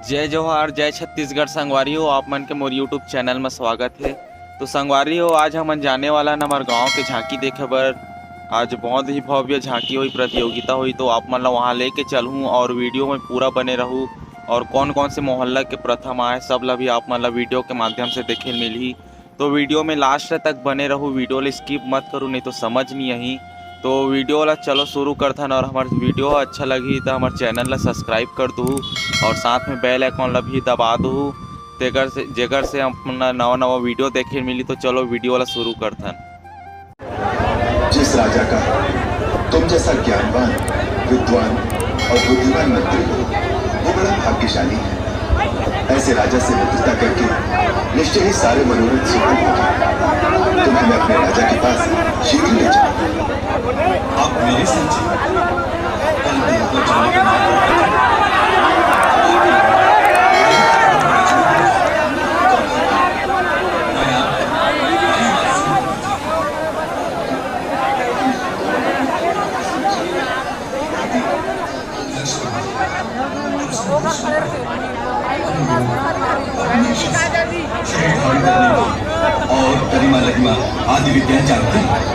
जय जोहार जय छत्तीसगढ़ संगवारी हो। आप मन के मोर यूट्यूब चैनल में स्वागत है। तो संगवारी हो, आज हमन जाने वाला न हमारे गांव के झांकी देखे बर। आज बहुत ही भव्य झांकी हुई, प्रतियोगिता हुई, तो आप मन ला वहाँ लेके चलूँ और वीडियो में पूरा बने रहूँ। और कौन कौन से मोहल्ला के प्रथम आए सब ला भी आप मन ला वीडियो के माध्यम से देखे मिलही। तो वीडियो में लास्ट तक बने रहूँ, वीडियो ला स्किप मत करूँ, नहीं तो समझ नहीं आई। तो वीडियो ला चलो शुरू करथन। और हमार वीडियो अच्छा लगी तो हमारे चैनल ला सब्सक्राइब कर दूँ और साथ में बेल आइकॉन ला भी दबा दूँ, जेकर से अपना नवा नवा वीडियो देखे मिली। तो चलो वीडियो ला शुरू करथन। जिस राजा का तुम जैसा ज्ञानवान, विद्वान और बुद्धिमान मंत्री हो, वो बड़ा भाग्यशाली है। ऐसे राजा से मित्रता करके निश्चय ही सारे मनोरथ सिद्ध होंगे। तुम हमें अपने राजा के पास शीघ्र ले जाओ। आप मेरे संग चलिए। और गरिमा लगिमा आदि विद्या जानते हैं।